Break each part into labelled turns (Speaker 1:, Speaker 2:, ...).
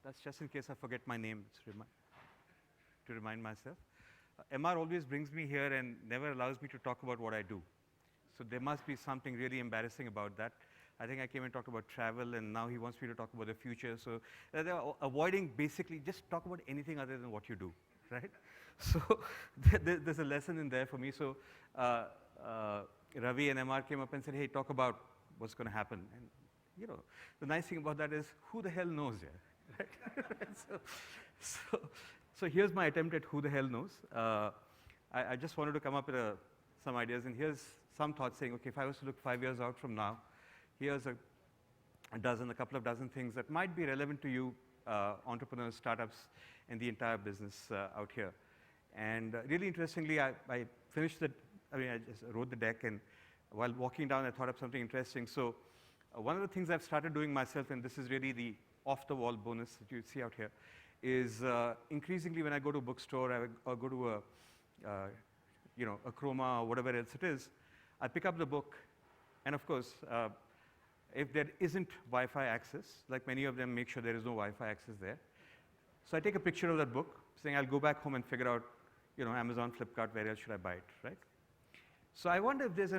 Speaker 1: That's just in case I forget my name, to remind myself. MR always brings me here and never allows me to talk about what I do. So there must be something really embarrassing about that. I think I came and talked about travel, and now he wants me to talk about the future. So they're avoiding basically just talk about anything other than what you do, right? So there's a lesson in there for me. So Ravi and MR came up and said, hey, talk about what's going to happen. And you know, the nice thing about that is who the hell knows, yeah? Right? So here's my attempt at who the hell knows. I just wanted to come up with some ideas, and here's some thoughts saying, okay, if I was to look 5 years out from now, here's a couple of dozen things that might be relevant to you, entrepreneurs, startups, and the entire business out here. And really interestingly, I finished I just wrote the deck, and while walking down, I thought of something interesting. So one of the things I've started doing myself, and this is really the off-the-wall bonus that you see out here, is increasingly when I go to a bookstore or go to a Chroma or whatever else it is, I pick up the book, and of course, if there isn't Wi-Fi access, like many of them make sure there is no Wi-Fi access there. So I take a picture of that book, saying I'll go back home and figure out, Amazon, Flipkart, where else should I buy it, right? So I wonder if there's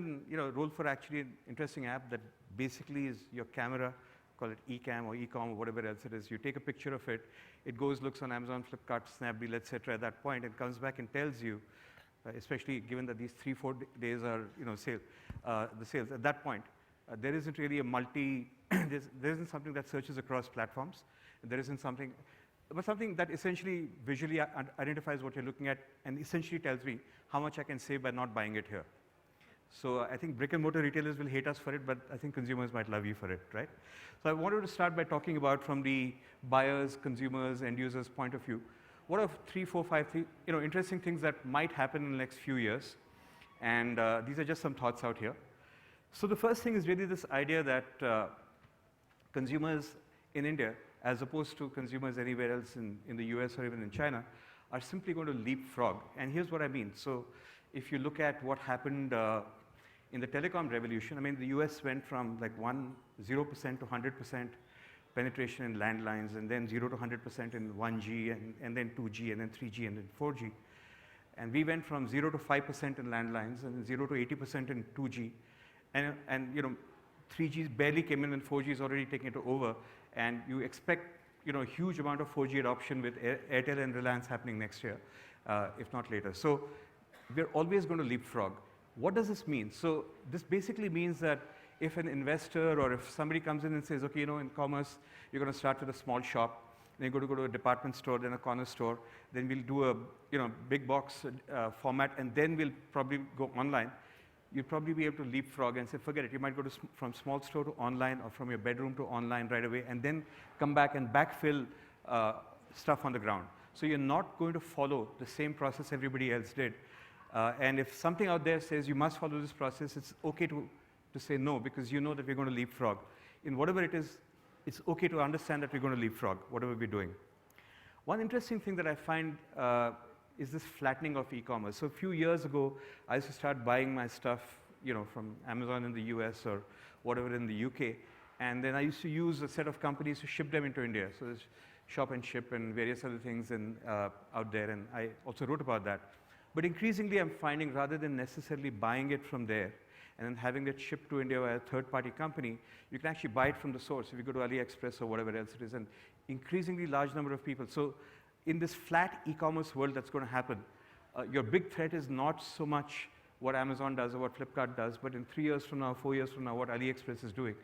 Speaker 1: role for actually an interesting app that basically is your camera, call it eCam or eCom or whatever else it is. You take a picture of it, it goes, looks on Amazon, Flipkart, Snapdeal, etc. at that point, and comes back and tells you, especially given that these 3-4 days are, the sales. At that point, there isn't really a there isn't something that searches across platforms. There isn't something, but something that essentially visually identifies what you're looking at and essentially tells me how much I can save by not buying it here. So I think brick and mortar retailers will hate us for it, but I think consumers might love you for it, right? So I wanted to start by talking about from the buyers, consumers, end users point of view, what are 3, 4, 5 interesting things that might happen in the next few years. And these are just some thoughts out here. So the first thing is really this idea that consumers in India, as opposed to consumers anywhere else in the US or even in China, are simply going to leapfrog. And here's what I mean. So if you look at what happened in the telecom revolution, I mean, the US went from like 0% to 100% penetration in landlines, and then 0 to 100% in 1G, and then 2G, and then 3G, and then 4G. And we went from 0 to 5% in landlines, and 0 to 80% in 2G. And 3G barely came in when 4G is already taking it over. And you expect, a huge amount of 4G adoption with Airtel and Reliance happening next year, if not later. So we're always going to leapfrog. What does this mean? So this basically means that if an investor or if somebody comes in and says, okay, in commerce, you're going to start with a small shop, then you're going to go to a department store, then a corner store, then we'll do a big box format, and then we'll probably go online. You'll probably be able to leapfrog and say, forget it. You might go from small store to online, or from your bedroom to online right away, and then come back and backfill stuff on the ground. So you're not going to follow the same process everybody else did. And if something out there says you must follow this process, it's okay to say no, because you know that we're going to leapfrog. In whatever it is, it's okay to understand that we're going to leapfrog, whatever we're doing. One interesting thing that I find is this flattening of e-commerce. So a few years ago, I used to start buying my stuff, from Amazon in the US or whatever in the UK, and then I used to use a set of companies to ship them into India. So there's Shop and Ship and various other things out there, and I also wrote about that. But increasingly, I'm finding rather than necessarily buying it from there and then having it shipped to India by a third-party company, you can actually buy it from the source if you go to AliExpress or whatever else it is, and increasingly large number of people. So in this flat e-commerce world that's going to happen, your big threat is not so much what Amazon does or what Flipkart does, but in 3 years from now, 4 years from now, what AliExpress is doing.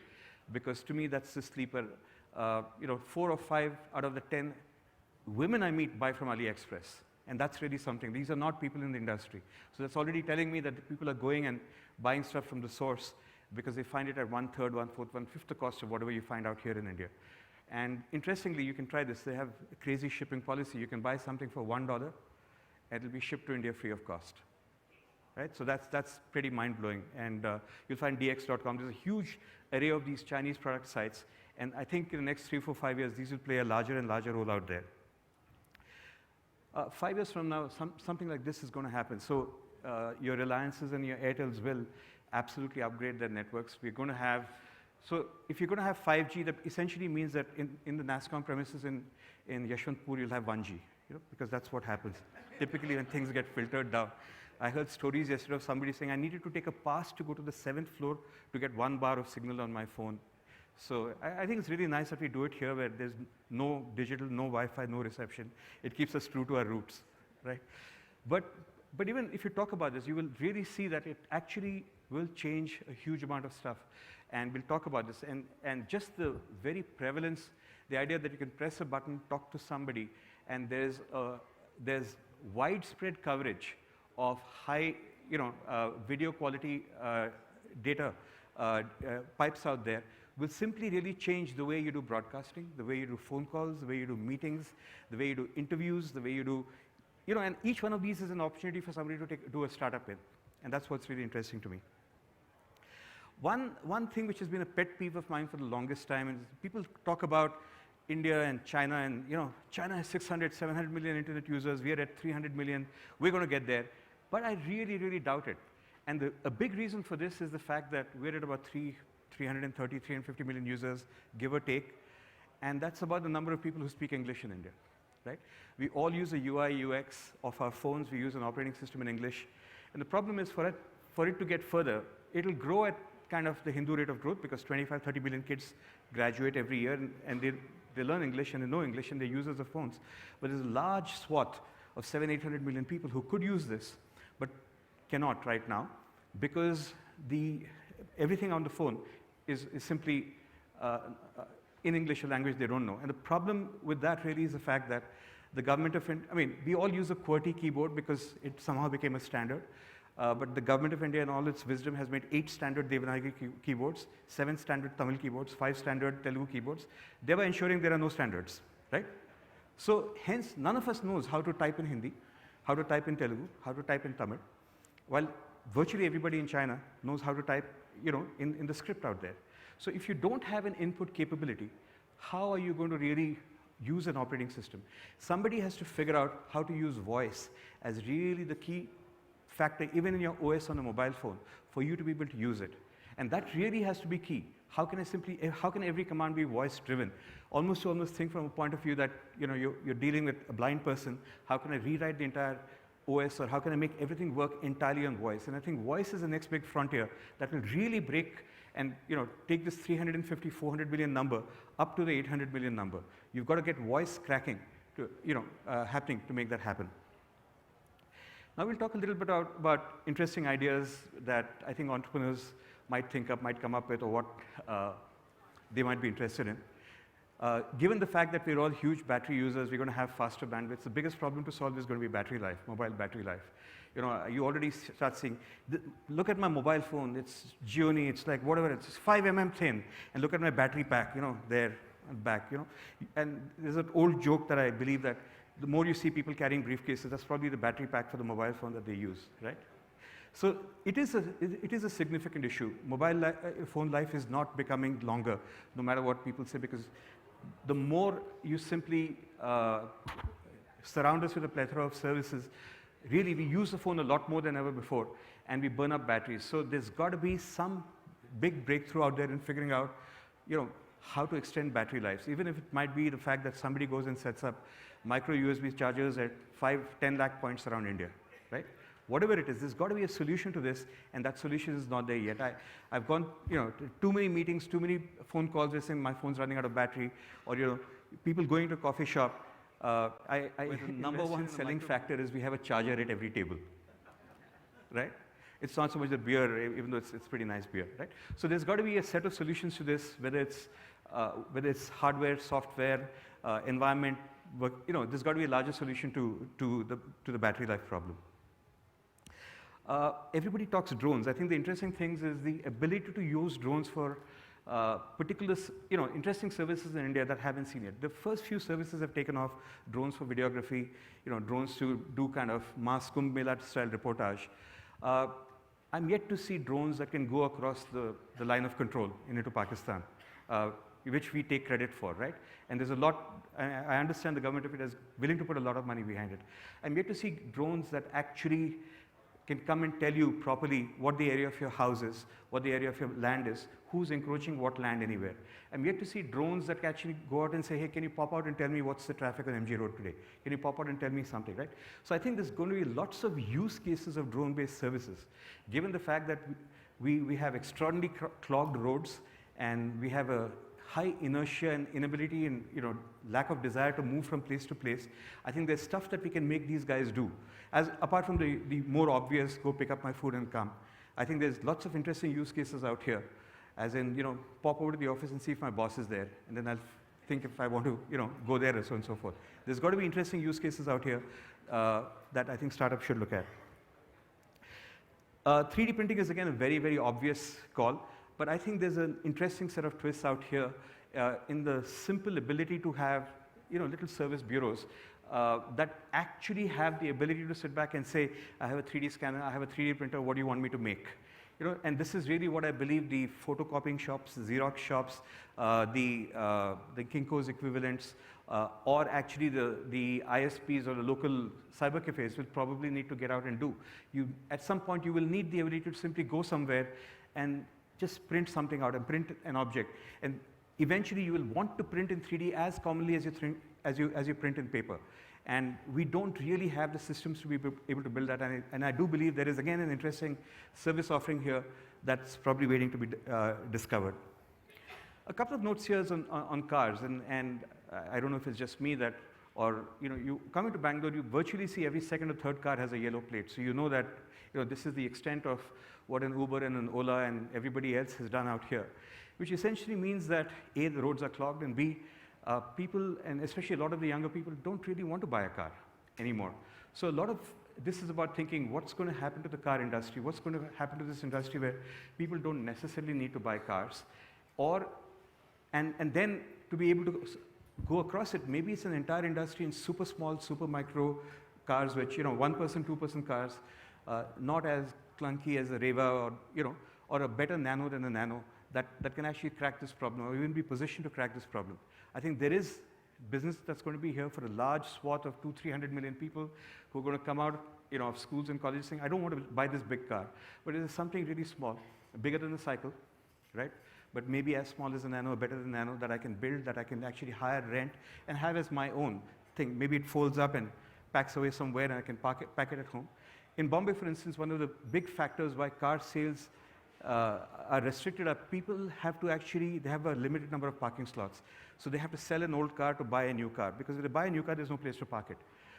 Speaker 1: Because to me, that's the sleeper. 4 or 5 out of the 10 women I meet buy from AliExpress. And that's really something. These are not people in the industry. So that's already telling me that the people are going and buying stuff from the source because they find it at 1/3, 1/4, 1/5 the cost of whatever you find out here in India. And interestingly, you can try this. They have a crazy shipping policy. You can buy something for $1, and it'll be shipped to India free of cost. Right? So that's pretty mind-blowing. And you'll find dx.com. There's a huge array of these Chinese product sites. And I think in the next 3, 4, 5 years, these will play a larger and larger role out there. 5 years from now, something like this is going to happen. So your Reliances and your Airtels will absolutely upgrade their networks. We're going to have So if you're going to have 5G, that essentially means that in the NASSCOM premises in Yashwantpur, you'll have 1G, because that's what happens typically when things get filtered down. I heard stories yesterday of somebody saying, I needed to take a pass to go to the 7th floor to get 1 bar of signal on my phone. So I think it's really nice that we do it here where there's no digital, no Wi-Fi, no reception. It keeps us true to our roots, right? But even if you talk about this, you will really see that it actually will change a huge amount of stuff. And we'll talk about this. And just the very prevalence, the idea that you can press a button, talk to somebody, and there's widespread coverage of high, video quality data pipes out there, will simply really change the way you do broadcasting, the way you do phone calls, the way you do meetings, the way you do interviews, the way you do, and each one of these is an opportunity for somebody to do a startup in. And that's what's really interesting to me. One thing which has been a pet peeve of mine for the longest time is people talk about India and China, and China has 600, 700 million internet users. We are at 300 million. We're going to get there. But I really, really doubt it. And a big reason for this is the fact that we're at about 330, 350 million users, give or take. And that's about the number of people who speak English in India, right? We all use a UI, UX of our phones. We use an operating system in English. And the problem is for it to get further, it'll grow at kind of the Hindu rate of growth, because 25, 30 million kids graduate every year, and they learn English and they know English and they're users of phones. But there's a large swath of 700, 800 million people who could use this, but cannot right now, because everything on the phone is simply in English, a language they don't know. And the problem with that really is the fact that the government of India, we all use a QWERTY keyboard because it somehow became a standard. But the government of India, in all its wisdom, has made 8 standard Devanagari keyboards, 7 standard Tamil keyboards, 5 standard Telugu keyboards, thereby ensuring there are no standards, right? So hence, none of us knows how to type in Hindi, how to type in Telugu, how to type in Tamil, while virtually everybody in China knows how to type, in the script out there. So if you don't have an input capability, how are you going to really use an operating system? Somebody has to figure out how to use voice as really the key factor, even in your OS on a mobile phone, for you to be able to use it. And that really has to be key. How can every command be voice driven? Almost think from a point of view that you're dealing with a blind person. How can I rewrite the entire OS, or how can I make everything work entirely on voice? And I think voice is the next big frontier that will really break and take this 350, 400 million number up to the 800 million number. You've got to get voice cracking to happening to make that happen. Now we'll talk a little bit about interesting ideas that I think entrepreneurs might come up with, or what they might be interested in. Given the fact that we're all huge battery users, we're going to have faster bandwidth. The biggest problem to solve is going to be battery life, mobile battery life. You already start seeing, look at my mobile phone, it's Gioni, it's like whatever, it's 5 mm thin, and look at my battery pack, there and back, And there's an old joke that I believe that the more you see people carrying briefcases, that's probably the battery pack for the mobile phone that they use, right? So it is a significant issue. Mobile phone life is not becoming longer, no matter what people say, because the more you simply surround us with a plethora of services, really we use the phone a lot more than ever before, and we burn up batteries. So there's got to be some big breakthrough out there in figuring out, how to extend battery lives, even if it might be the fact that somebody goes and sets up micro USB chargers at 5, 10 lakh points around India, right? Whatever it is, there's got to be a solution to this, and that solution is not there yet. I've gone, to too many meetings, too many phone calls, they're saying my phone's running out of battery, or people going to a coffee shop. The number one selling factor is we have a charger at every table, right? It's not so much the beer, even though it's pretty nice beer, right? So there's got to be a set of solutions to this, whether it's hardware, software, environment, work, there's got to be a larger solution to the battery life problem. Everybody talks drones. I think the interesting things is the ability to use drones for particular, interesting services in India that haven't seen yet. The first few services have taken off, drones for videography, drones to do kind of mass Kumbh Mela style reportage. I'm yet to see drones that can go across the line of control into Pakistan, which we take credit for, right? And there's a lot, I understand the government of it is willing to put a lot of money behind it. I'm yet to see drones that actually can come and tell you properly what the area of your house is, what the area of your land is, who's encroaching what land anywhere. And we have to see drones that can actually go out and say, hey, can you pop out and tell me what's the traffic on MG Road today? Can you pop out and tell me something, right? So I think there's going to be lots of use cases of drone-based services, given the fact that we have extraordinarily clogged roads, and we have a high inertia and inability and lack of desire to move from place to place. I think there's stuff that we can make these guys do. As apart from the more obvious, go pick up my food and come. I think there's lots of interesting use cases out here. As in, pop over to the office and see if my boss is there, and then I'll think if I want to, go there and so on and so forth. There's got to be interesting use cases out here that I think startups should look at. 3D printing is again a very, very obvious call. But I think there's an interesting set of twists out here in the simple ability to have little service bureaus that actually have the ability to sit back and say, I have a 3D scanner, I have a 3D printer, what do you want me to make? And this is really what I believe the photocopying shops, Xerox shops, the Kinko's equivalents, or actually the ISPs or the local cyber cafes will probably need to get out and do. At some point, you will need the ability to simply go somewhere and just print something out and print an object. And eventually, you will want to print in 3D as commonly as you print in paper. And we don't really have the systems to be able to build that. And I do believe there is, again, an interesting service offering here that's probably waiting to be discovered. A couple of notes here on cars. And I don't know if it's just me that, or you come into Bangalore, you virtually see every second or third car has a yellow plate. So you know that this is the extent of what an Uber and an Ola and everybody else has done out here, which essentially means that A, the roads are clogged, and B, people, and especially a lot of the younger people, don't really want to buy a car anymore. So a lot of this is about thinking what's going to happen to the car industry, what's going to happen to this industry where people don't necessarily need to buy cars, and then to be able to go across it, maybe it's an entire industry in super small, super micro cars, which, 1-person, 2-person cars, not as clunky as a Reva or a better nano than a nano that can actually crack this problem or even be positioned to crack this problem. I think there is business that's going to be here for a large swath of 200-300 million people who are going to come out of schools and colleges saying, I don't want to buy this big car, but it is something really small, bigger than a cycle, right? But maybe as small as a nano or better than nano that I can build, that I can actually hire, rent, and have as my own thing. Maybe it folds up and packs away somewhere and I can pack it at home. In Bombay, for instance, one of the big factors why car sales are restricted are people have to actually, they have a limited number of parking slots. So they have to sell an old car to buy a new car, because if they buy a new car, there's no place to park it.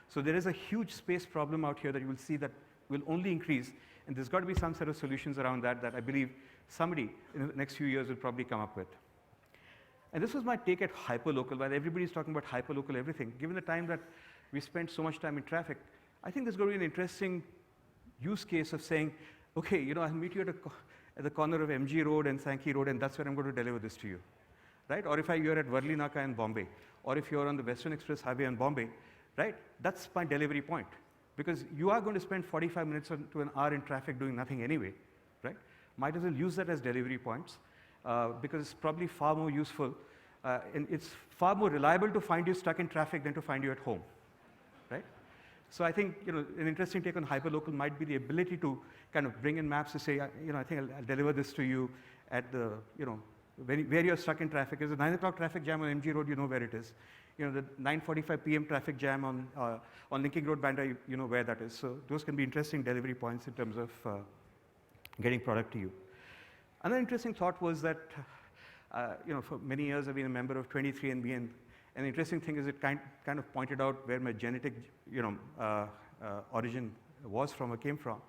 Speaker 1: So there is a huge space problem out here that you will see that will only increase, and there's got to be some set of solutions around that I believe somebody in the next few years will probably come up with. And this was my take at hyperlocal. While everybody's talking about hyperlocal everything, given the time that we spend so much time in traffic, I think there's going to be an interesting use case of saying, okay, I'll meet you at the corner of MG Road and Sankey Road, and that's where I'm going to deliver this to you, right? Or if you're at Varli Naka in Bombay, or if you're on the Western Express Highway in Bombay, right? That's my delivery point, because you are going to spend 45 minutes to an hour in traffic doing nothing anyway, right? Might as well use that as delivery points, because it's probably far more useful, and it's far more reliable to find you stuck in traffic than to find you at home, right? So I think an interesting take on hyperlocal might be the ability to kind of bring in maps to say, I think I'll deliver this to you at the where you're stuck in traffic. There's a 9 o'clock traffic jam on MG Road, you know where it is. The 9:45 p.m. traffic jam on Linking Road, Bandra, you know where that is. So those can be interesting delivery points in terms of getting product to you. Another interesting thought was that for many years I've been a member of 23andMe, and an interesting thing is it kind of pointed out where my genetic origin was from or came from.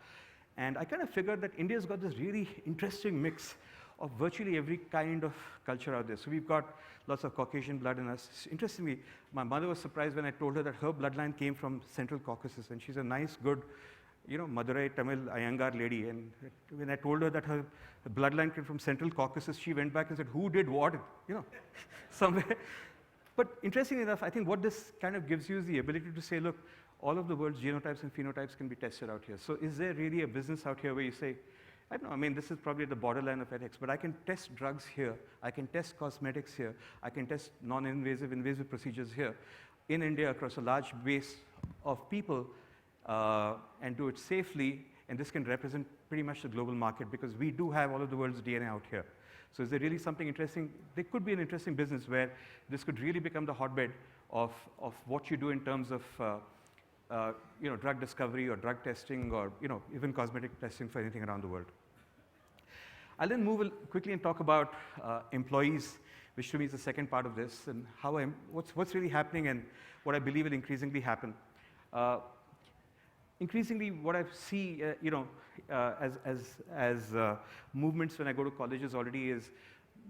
Speaker 1: And I kind of figured that India's got this really interesting mix of virtually every kind of culture out there. So we've got lots of Caucasian blood in us. Interestingly, my mother was surprised when I told her that her bloodline came from Central Caucasus, and she's a nice, good, Madurai Tamil Iyengar lady. And when I told her that her bloodline came from Central Caucasus, she went back and said, who did what, somewhere. But interestingly enough, I think what this kind of gives you is the ability to say, look, all of the world's genotypes and phenotypes can be tested out here. So is there really a business out here where you say, I don't know, I mean, this is probably the borderline of ethics, but I can test drugs here, I can test cosmetics here, I can test non-invasive, invasive procedures here in India across a large base of people and do it safely and this can represent pretty much the global market because we do have all of the world's DNA out here. So is there really something interesting? There could be an interesting business where this could really become the hotbed of what you do in terms of drug discovery or drug testing or even cosmetic testing for anything around the world. I'll then move quickly and talk about employees, which to me is the second part of this, and what's really happening and what I believe will increasingly happen. Increasingly, what I see, as movements when I go to colleges already is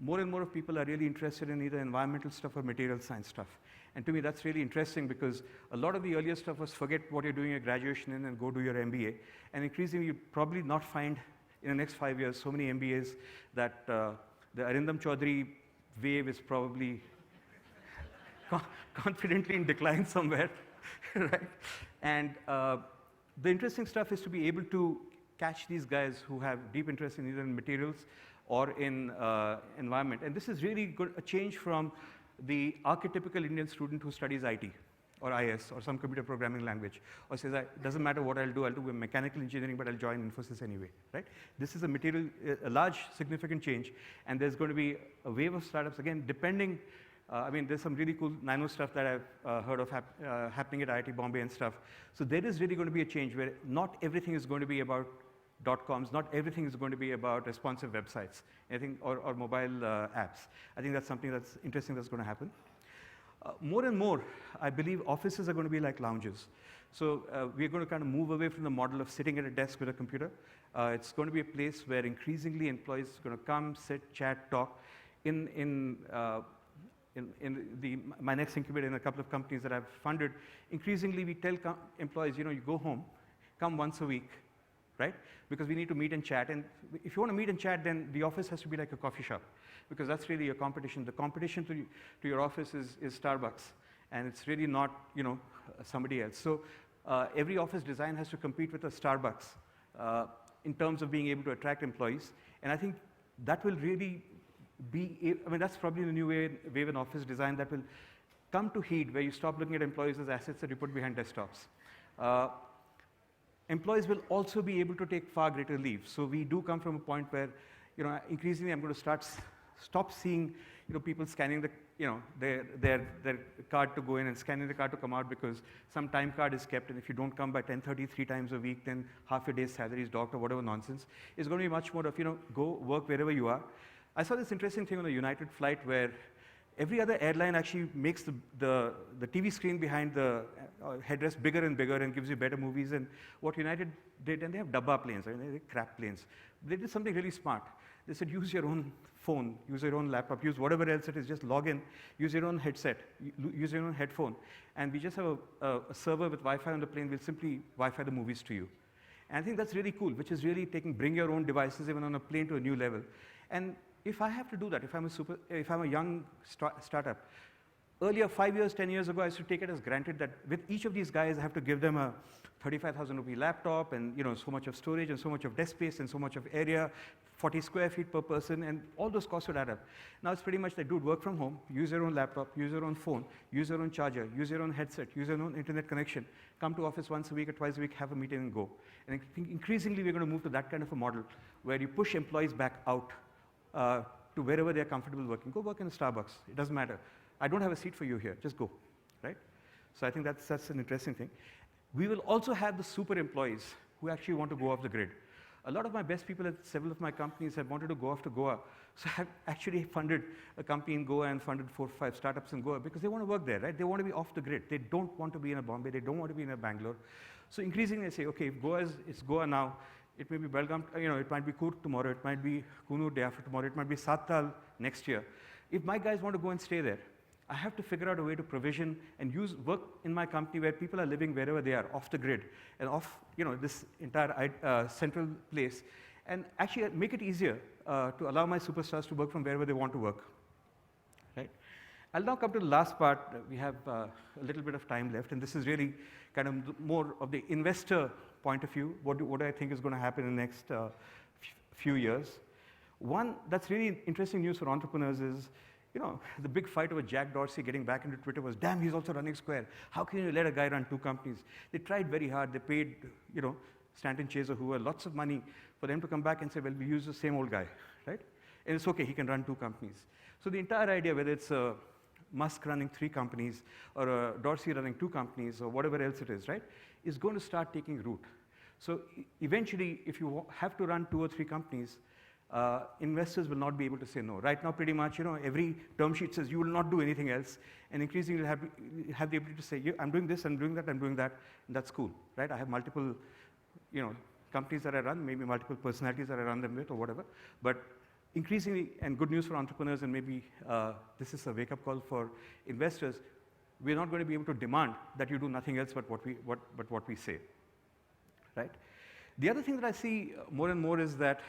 Speaker 1: more and more of people are really interested in either environmental stuff or material science stuff. And to me, that's really interesting because a lot of the earlier stuff was forget what you're doing your graduation in and go do your MBA. And increasingly, you probably not find in the next 5 years so many MBAs that the Arindam Chaudhary wave is probably confidently in decline somewhere, right? And the interesting stuff is to be able to catch these guys who have deep interest in either in materials or in environment. And this is really good, a change from the archetypical Indian student who studies IT or IS or some computer programming language or says, it doesn't matter what I'll do mechanical engineering, but I'll join Infosys anyway, right? This is a large, significant change, and there's going to be a wave of startups, again, depending. There's some really cool nano stuff that I've heard of happening at IIT Bombay and stuff. So there is really going to be a change where not everything is going to be about .coms, not everything is going to be about responsive websites, or mobile apps. I think that's something that's interesting that's going to happen. More and more, I believe offices are going to be like lounges. So we're going to kind of move away from the model of sitting at a desk with a computer. It's going to be a place where increasingly employees are going to come, sit, chat, talk. In my next incubator in a couple of companies that I've funded, increasingly we tell employees, you go home, come once a week, right? Because we need to meet and chat. And if you want to meet and chat, then the office has to be like a coffee shop, because that's really your competition. The competition to your office is Starbucks, and it's really not somebody else. So every office design has to compete with a Starbucks in terms of being able to attract employees. And I think that will really that's probably the new wave in office design that will come to heed, where you stop looking at employees as assets that you put behind desktops. Employees will also be able to take far greater leave. So we do come from a point where, increasingly I'm going to stop seeing, people scanning their card to go in and scanning the card to come out, because some time card is kept, and if you don't come by 10:30 3 times a week, then half your day's salary is docked or whatever nonsense. It's going to be much more of, go work wherever you are. I saw this interesting thing on a United flight where every other airline actually makes the TV screen behind the headrest bigger and bigger and gives you better movies. And what United did, and they have dabba planes, right? They're crap planes. They did something really smart. They said, use your own phone, use your own laptop, use whatever else it is, just log in, use your own headset, use your own headphone. And we just have a server with Wi-Fi on the plane. We'll simply Wi-Fi the movies to you. And I think that's really cool, which is really bring your own devices even on a plane to a new level. And if I have to do that, if I'm a young startup, earlier, 5 years, 10 years ago, I used to take it as granted that with each of these guys, I have to give them a 35,000 rupee laptop and so much of storage and so much of desk space and so much of area, 40 square feet per person, and all those costs would add up. Now it's pretty much like, dude, work from home, use your own laptop, use your own phone, use your own charger, use your own headset, use your own internet connection, come to office once a week or twice a week, have a meeting and go. And I think increasingly we're going to move to that kind of a model where you push employees back out to wherever they're comfortable working. Go work in a Starbucks. It doesn't matter. I don't have a seat for you here. Just go, right? So I think that's an interesting thing. We will also have the super employees who actually want to go off the grid. A lot of my best people at several of my companies have wanted to go off to Goa. So I've actually funded a company in Goa and funded 4 or 5 startups in Goa because they want to work there, right? They want to be off the grid. They don't want to be in a Bombay. They don't want to be in a Bangalore. So increasingly they say, okay, if it's Goa now, it may be Belgaum, it might be Coorg tomorrow, it might be Kunur day after tomorrow, it might be Sattal next year. If my guys want to go and stay there, I have to figure out a way to provision and work in my company where people are living wherever they are, off the grid, and off this entire central place, and actually make it easier to allow my superstars to work from wherever they want to work. Right? I'll now come to the last part. We have a little bit of time left, and this is really kind of more of the investor point of view. What do I think is going to happen in the next few years? One that's really interesting news for entrepreneurs is, the big fight over Jack Dorsey getting back into Twitter was, damn, he's also running Square. How can you let a guy run 2 companies? They tried very hard. They paid, Stanton Chase or whoever, lots of money for them to come back and say, well, we use the same old guy, right? And it's okay, he can run 2 companies. So the entire idea, whether it's Musk running 3 companies or Dorsey running 2 companies or whatever else it is, right, is going to start taking root. So eventually, if you have to run 2 or 3 companies, investors will not be able to say no. Right now, pretty much, every term sheet says you will not do anything else, and increasingly have the ability to say, I'm doing this, I'm doing that, I'm doing that, and that's cool, right? I have multiple, companies that I run, maybe multiple personalities that I run them with or whatever, but increasingly, and good news for entrepreneurs, and maybe this is a wake-up call for investors, we're not going to be able to demand that you do nothing else but what we say, right? The other thing that I see more and more is that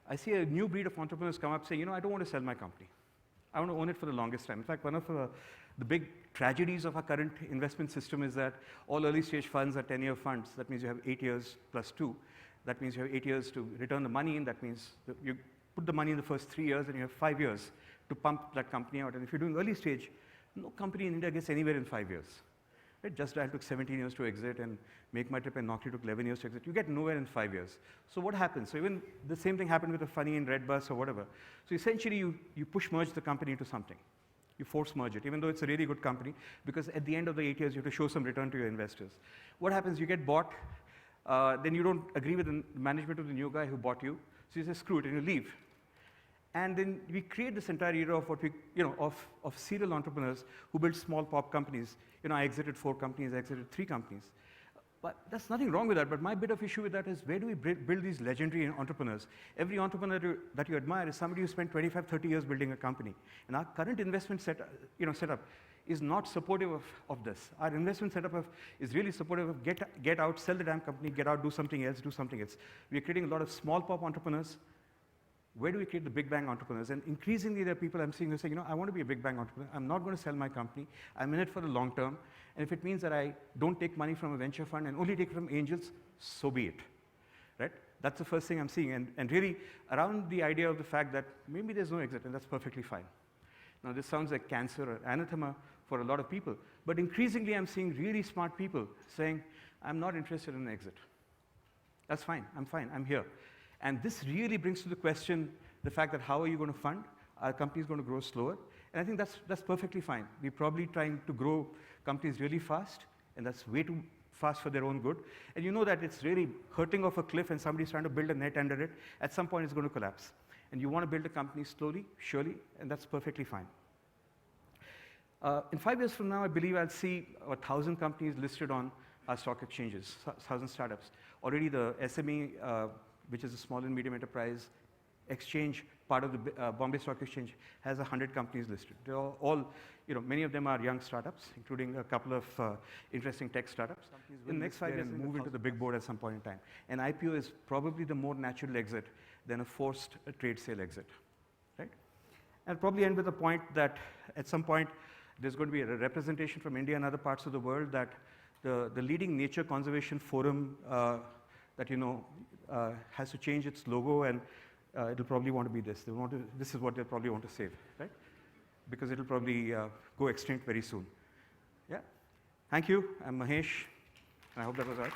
Speaker 1: I see a new breed of entrepreneurs come up saying, I don't want to sell my company. I want to own it for the longest time. In fact, one of the big tragedies of our current investment system is that all early-stage funds are 10-year funds. That means you have 8 years plus 2. That means you have 8 years to return the money in. That means you put the money in the first 3 years, and you have 5 years to pump that company out. And if you're doing early stage, no company in India gets anywhere in 5 years. Right? Just Dial took 17 years to exit, and Make My Trip and Naukri took 11 years to exit. You get nowhere in 5 years. So what happens? So even the same thing happened with a Funny and Redbus or whatever. So essentially, you push merge the company into something. You force merge it, even though it's a really good company, because at the end of the 8 years, you have to show some return to your investors. What happens? You get bought, then you don't agree with the management of the new guy who bought you, so you say, screw it, and you leave. And then we create this entire era of what we, of serial entrepreneurs who build small pop companies. I exited 4 companies, I exited 3 companies. But there's nothing wrong with that, but my bit of issue with that is, where do we build these legendary entrepreneurs? Every entrepreneur that you admire is somebody who spent 25, 30 years building a company. And our current investment setup is not supportive of this. Our investment setup is really supportive of get out, sell the damn company, get out, do something else, do something else. We're creating a lot of small pop entrepreneurs. Where do we create the big bang entrepreneurs? And increasingly, there are people I'm seeing who say, I want to be a big bang entrepreneur. I'm not going to sell my company. I'm in it for the long term. And if it means that I don't take money from a venture fund and only take it from angels, so be it, right? That's the first thing I'm seeing. And really, around the idea of the fact that maybe there's no exit, and that's perfectly fine. Now, this sounds like cancer or anathema for a lot of people. But increasingly, I'm seeing really smart people saying, I'm not interested in an exit. That's fine. I'm here. And this really brings to the question the fact that how are you going to fund? Our company is going to grow slower. And I think that's perfectly fine. We're probably trying to grow companies really fast, and that's way too fast for their own good. And you know that it's really hurting off a cliff and somebody's trying to build a net under it. At some point, it's going to collapse. And you want to build a company slowly, surely, and that's perfectly fine. In 5 years from now, I believe I'll see 1,000 companies listed on our stock exchanges, 1,000 startups. Already the SME, which is a small and medium enterprise exchange, part of the Bombay Stock Exchange, has 100 companies listed. They're all, many of them are young startups, including a couple of interesting tech startups. In the next 5 years, move into the big board at some point in time. An IPO is probably the more natural exit than a forced trade sale exit, right? I'll probably end with a point that at some point, there's going to be a representation from India and other parts of the world that the leading nature conservation forum has to change its logo, and it'll probably want to be this. This is what they'll probably want to save, right? Because it'll probably go extinct very soon. Yeah. Thank you. I'm Mahesh, and I hope that was all right.